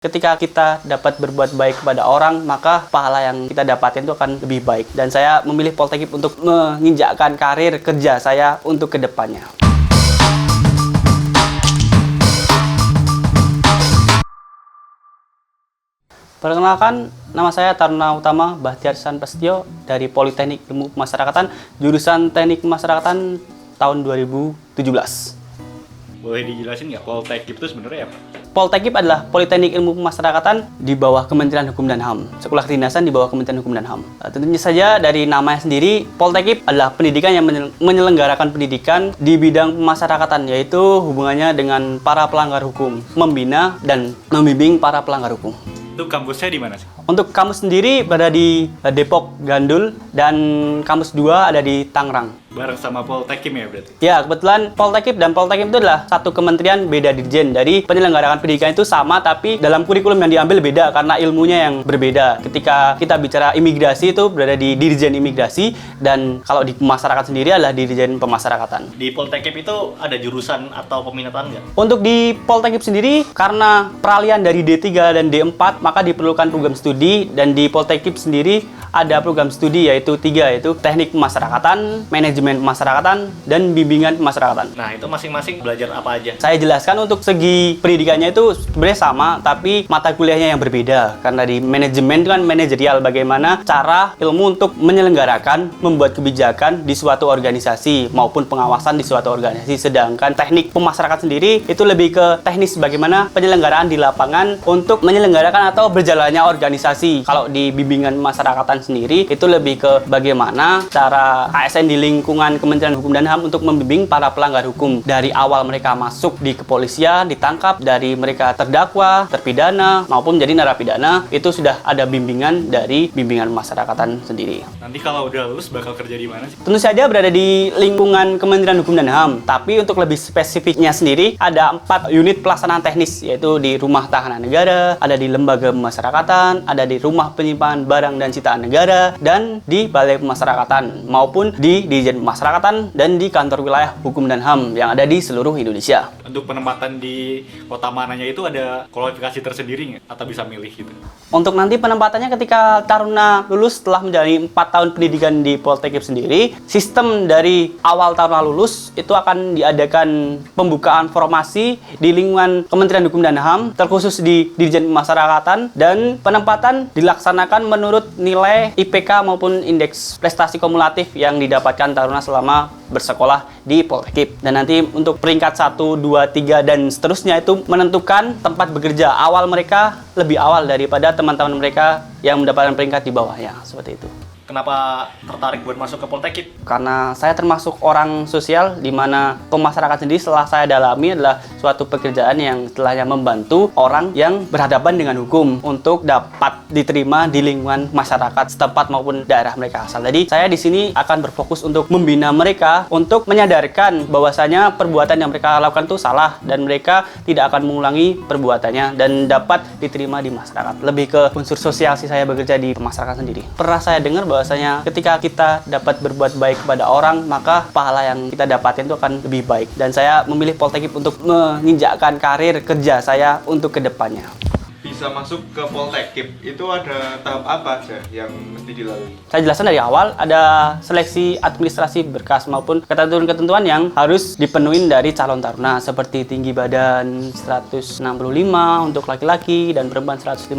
Ketika kita dapat berbuat baik kepada orang, maka pahala yang kita dapatin itu akan lebih baik. Dan saya memilih Poltekip untuk menginjakkan karir kerja saya untuk kedepannya. Perkenalkan, nama saya Taruna Utama Bahtiar Sanpestio dari Politeknik Ilmu Pemasyarakatan, jurusan Teknik Pemasyarakatan tahun 2017. Boleh dijelasin nggak Poltekip itu sebenarnya apa? Poltekip adalah Politeknik Ilmu Pemasyarakatan di bawah Kementerian Hukum dan HAM. Sekolah kedinasan di bawah Kementerian Hukum dan HAM. Tentunya saja dari namanya sendiri, Poltekip adalah pendidikan yang menyelenggarakan pendidikan di bidang pemasyarakatan, yaitu hubungannya dengan para pelanggar hukum, membina dan membimbing para pelanggar hukum. Itu kampusnya di mana sih? Untuk kampus sendiri berada di Depok, Gandul, dan kampus 2 ada di Tangerang. Bareng sama Poltekim ya berarti? Ya, kebetulan Poltekip dan Poltekim itu adalah satu kementerian beda dirjen. Dari penyelenggaraan pendidikan itu sama, tapi dalam kurikulum yang diambil beda karena ilmunya yang berbeda. Ketika kita bicara imigrasi itu berada di dirjen imigrasi, dan kalau di masyarakat sendiri adalah dirjen pemasyarakatan. Di Poltekip itu ada jurusan atau peminatan nggak? Untuk di Poltekip sendiri, karena peralihan dari D3 dan D4, maka diperlukan program studi, dan di Poltekip sendiri ada program studi yaitu 3, yaitu Teknik Pemasyarakatan, Manajemen Pemasyarakatan, dan Bimbingan Pemasyarakatan. Nah, itu masing-masing belajar apa aja? Saya jelaskan untuk segi pendidikannya itu sebenarnya sama, tapi mata kuliahnya yang berbeda. Karena di manajemen itu kan manajerial, bagaimana cara ilmu untuk menyelenggarakan, membuat kebijakan di suatu organisasi maupun pengawasan di suatu organisasi. Sedangkan teknik pemasyarakatan sendiri itu lebih ke teknis bagaimana penyelenggaraan di lapangan untuk menyelenggarakan atau berjalannya organisasi. Kalau di bimbingan pemasyarakatan sendiri itu lebih ke bagaimana cara ASN di lingkungan Kementerian Hukum dan HAM untuk membimbing para pelanggar hukum dari awal mereka masuk di kepolisian, ditangkap, dari mereka terdakwa, terpidana maupun jadi narapidana, itu sudah ada bimbingan dari bimbingan pemasyarakatan sendiri. Nanti kalau udah lulus bakal kerja di mana sih? Tentu saja berada di lingkungan Kementerian Hukum dan HAM, tapi untuk lebih spesifiknya sendiri ada 4 unit pelaksanaan teknis, yaitu di Rumah Tahanan Negara, ada di Lembaga Pemasyarakatan, ada di Rumah Penyimpanan Barang dan Sitaan Negara, dan di Balai Pemasyarakatan maupun di Dirjen Pemasyarakatan dan di kantor wilayah hukum dan HAM yang ada di seluruh Indonesia. Untuk penempatan di kota mananya itu ada kualifikasi tersendiri nggak? Atau bisa milih gitu? Untuk nanti penempatannya ketika taruna lulus setelah menjalani 4 tahun pendidikan di Poltekip sendiri, sistem dari awal taruna lulus itu akan diadakan pembukaan formasi di lingkungan Kementerian Hukum dan HAM, terkhusus di Dirjen Pemasyarakatan, dan penempatan dilaksanakan menurut nilai IPK maupun indeks prestasi kumulatif yang didapatkan taruna selama bersekolah di Poltekip. Dan nanti untuk peringkat 1, 2, 3, dan seterusnya itu menentukan tempat bekerja awal mereka lebih awal daripada teman-teman mereka yang mendapatkan peringkat di bawahnya, seperti itu. Kenapa tertarik buat masuk ke Poltekip? Karena saya termasuk orang sosial, di mana pemasyarakat sendiri setelah saya dalami adalah suatu pekerjaan yang setelahnya membantu orang yang berhadapan dengan hukum untuk dapat diterima di lingkungan masyarakat setempat maupun daerah mereka asal. Jadi saya di sini akan berfokus untuk membina mereka, untuk menyadarkan bahwasanya perbuatan yang mereka lakukan itu salah dan mereka tidak akan mengulangi perbuatannya dan dapat diterima di masyarakat. Lebih ke unsur sosial sih saya bekerja di masyarakat sendiri. Pernah saya dengar bahwasanya ketika kita dapat berbuat baik kepada orang, maka pahala yang kita dapatin itu akan lebih baik. Dan saya memilih Poltekip untuk menginjakkan karir kerja saya untuk kedepannya. Bisa masuk ke Poltekip itu ada tahap apa aja yang mesti dilalui? Saya jelaskan dari awal, ada seleksi administrasi berkas maupun ketentuan-ketentuan yang harus dipenuhi dari calon taruna, seperti tinggi badan 165 untuk laki-laki dan perempuan 155,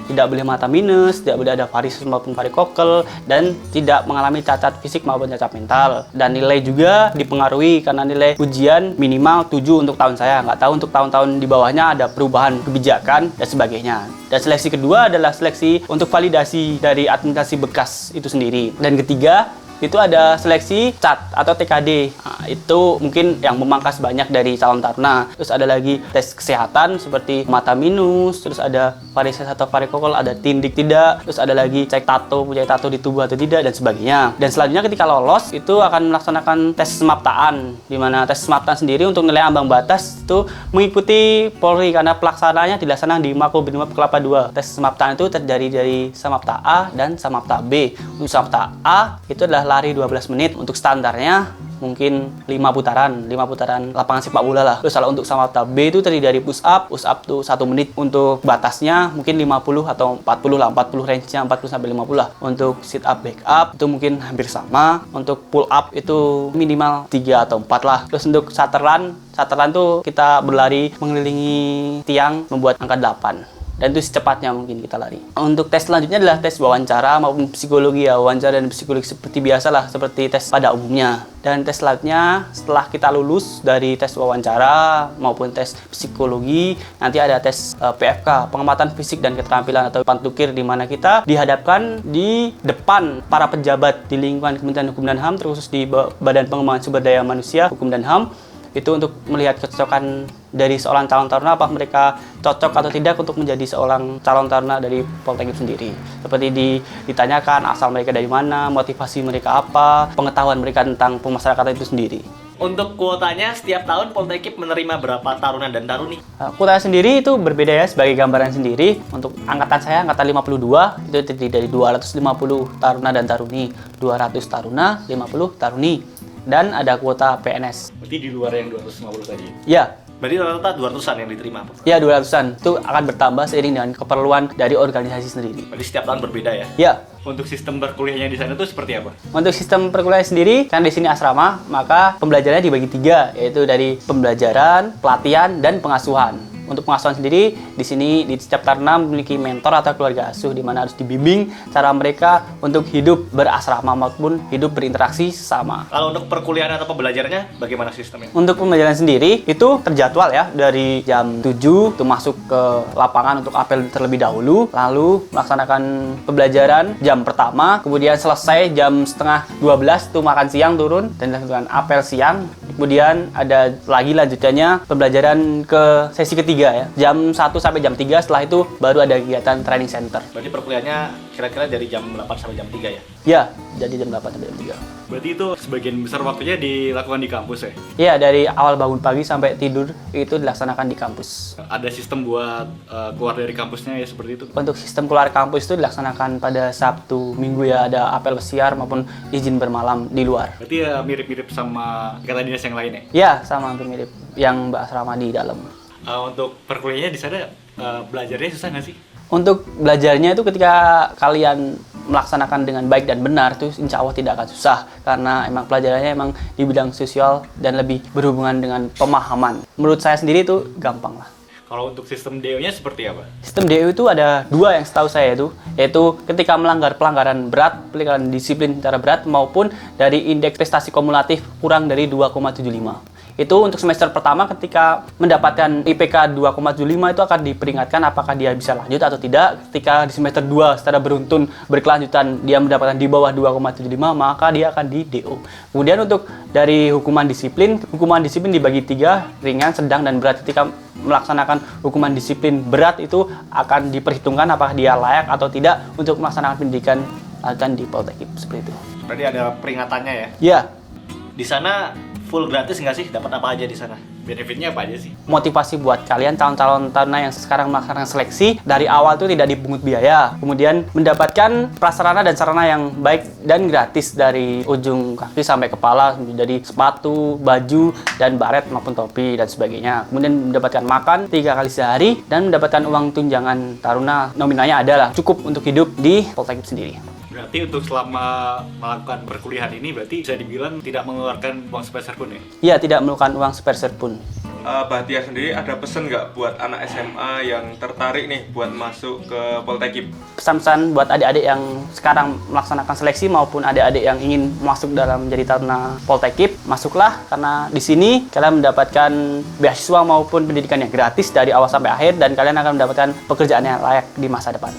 tidak boleh mata minus, tidak boleh ada varises maupun varikokel, dan tidak mengalami cacat fisik maupun cacat mental. Dan nilai juga dipengaruhi karena nilai ujian minimal 7 untuk tahun saya. Nggak tahu untuk tahun-tahun di bawahnya ada perubahan kebijakan dan sebagainya. Dan seleksi kedua adalah seleksi untuk validasi dari administrasi bekas itu sendiri. Dan ketiga, itu ada seleksi CAT atau TKD. Nah, itu mungkin yang memangkas banyak dari calon taruna. Terus ada lagi tes kesehatan seperti mata minus, terus ada varises atau varikokel, ada tindik tidak, terus ada lagi cek tato, punya tato di tubuh atau tidak, dan sebagainya. Dan selanjutnya ketika lolos itu akan melaksanakan tes semaptaan, di mana tes semaptaan sendiri untuk nilai ambang batas itu mengikuti Polri karena pelaksanaannya dilaksanakan di Makobrimob Kelapa II. Tes semaptaan itu terdiri dari Samapta A dan Samapta B. Untuk Samapta A itu adalah lari 12 menit, untuk standarnya mungkin 5 putaran lapangan sepak bola lah. Terus kalau untuk samata B itu terdiri dari push up tuh 1 menit. Untuk batasnya mungkin 50 atau 40 lah, 40 range-nya 40 sampai 50 lah. Untuk sit up back up itu mungkin hampir sama. Untuk pull up itu minimal 3 atau 4 lah. Terus untuk Sutherland tuh kita berlari mengelilingi tiang membuat angka 8. Dan itu secepatnya mungkin kita lari. Untuk tes selanjutnya adalah tes wawancara maupun psikologi ya. Wawancara dan psikologi seperti biasa lah, seperti tes pada umumnya. Dan tes selanjutnya setelah kita lulus dari tes wawancara maupun tes psikologi, nanti ada tes PFK, pengamatan fisik dan keterampilan atau pantukir, di mana kita dihadapkan di depan para pejabat di lingkungan Kementerian Hukum dan HAM, terkhusus di Badan Pengembangan Sumber Daya Manusia Hukum dan HAM. Itu untuk melihat kecocokan dari seorang calon taruna, apa mereka cocok atau tidak untuk menjadi seorang calon taruna dari Poltekip sendiri. Seperti ditanyakan asal mereka dari mana, motivasi mereka apa, pengetahuan mereka tentang pemasyarakatan itu sendiri. Untuk kuotanya, setiap tahun Poltekip menerima berapa taruna dan taruni? Kuota sendiri itu berbeda ya, sebagai gambaran sendiri. Untuk angkatan saya, angkatan 52, itu terdiri dari 250 taruna dan taruni, 200 taruna, 50 taruni. Dan ada kuota PNS. Berarti di luar yang 250 tadi. Ya. Berarti rata-rata 200-an yang diterima, Pak? Ya, 200-an. Itu akan bertambah seiring dengan keperluan dari organisasi sendiri. Berarti setiap tahun berbeda ya? Ya. Untuk sistem berkuliahnya di sana tuh seperti apa? Untuk sistem perkuliahan sendiri, kan di sini asrama, maka pembelajarannya dibagi 3, yaitu dari pembelajaran, pelatihan, dan pengasuhan. Untuk pengasuhan sendiri, di sini di setiap taruna memiliki mentor atau keluarga asuh, di mana harus dibimbing cara mereka untuk hidup berasrama maupun hidup berinteraksi sesama. Kalau untuk perkuliahan atau pembelajarannya, bagaimana sistemnya? Untuk pembelajaran sendiri, itu terjadwal ya, dari jam 7 itu masuk ke lapangan untuk apel terlebih dahulu, lalu melaksanakan pembelajaran jam pertama, kemudian selesai jam setengah 12 itu makan siang turun, dan dilakukan apel siang. Kemudian ada lagi lanjutannya pembelajaran ke sesi ketiga ya. Jam 1 sampai jam 3, setelah itu baru ada kegiatan training center. Berarti perkuliahannya kira-kira dari jam 8 sampai jam 3 ya? Ya, jadi jam 8 sampai jam 3. Berarti itu sebagian besar waktunya dilakukan di kampus ya? Iya, dari awal bangun pagi sampai tidur itu dilaksanakan di kampus. Ada sistem buat keluar dari kampusnya ya seperti itu? Untuk sistem keluar kampus itu dilaksanakan pada Sabtu, Minggu ya, ada apel pesiar maupun izin bermalam di luar. Berarti ya mirip-mirip sama ikatan dinas yang lain ya? Ya, sama hampir mirip yang Mbak Asrama di dalam. Untuk perkuliahannya di sana belajarnya susah nggak sih? Untuk belajarnya itu ketika kalian melaksanakan dengan baik dan benar itu insya Allah tidak akan susah, karena emang pelajarannya emang di bidang sosial dan lebih berhubungan dengan pemahaman. Menurut saya sendiri itu gampang lah. Kalau untuk sistem DO-nya seperti apa? Sistem DO itu ada 2 yang setahu saya itu, yaitu ketika melanggar pelanggaran berat, pelanggaran disiplin secara berat, maupun dari indeks prestasi kumulatif kurang dari 2,75. Itu untuk semester pertama ketika mendapatkan IPK 2,75 itu akan diperingatkan apakah dia bisa lanjut atau tidak. Ketika di semester 2 secara beruntun berkelanjutan dia mendapatkan di bawah 2,75, maka dia akan di DO. Kemudian untuk dari hukuman disiplin dibagi 3, ringan, sedang, dan berat. Ketika melaksanakan hukuman disiplin berat itu akan diperhitungkan apakah dia layak atau tidak untuk melaksanakan pendidikan lanjutan di Poltekip, seperti itu. Berarti ada peringatannya ya? Ya. Di sana full gratis nggak sih? Dapat apa aja di sana? Benefitnya apa aja sih? Motivasi buat kalian calon-calon taruna yang sekarang melaksanakan seleksi, dari awal tuh tidak dipungut biaya, kemudian mendapatkan prasarana dan sarana yang baik dan gratis dari ujung kaki sampai kepala, jadi sepatu, baju, dan baret maupun topi dan sebagainya. Kemudian mendapatkan makan 3 kali sehari dan mendapatkan uang tunjangan taruna, nominalnya adalah cukup untuk hidup di Poltekip sendiri. Berarti untuk selama melakukan perkuliahan ini berarti bisa dibilang tidak mengeluarkan uang sepeser pun ya? Iya, tidak mengeluarkan uang sepeser pun. Bahtia sendiri ada pesan nggak buat anak SMA yang tertarik nih buat masuk ke Poltekip? Pesan-pesan buat adik-adik yang sekarang melaksanakan seleksi maupun adik-adik yang ingin masuk dalam menjadi taruna Poltekip, masuklah, karena di sini kalian mendapatkan beasiswa maupun pendidikan yang gratis dari awal sampai akhir, dan kalian akan mendapatkan pekerjaan yang layak di masa depan.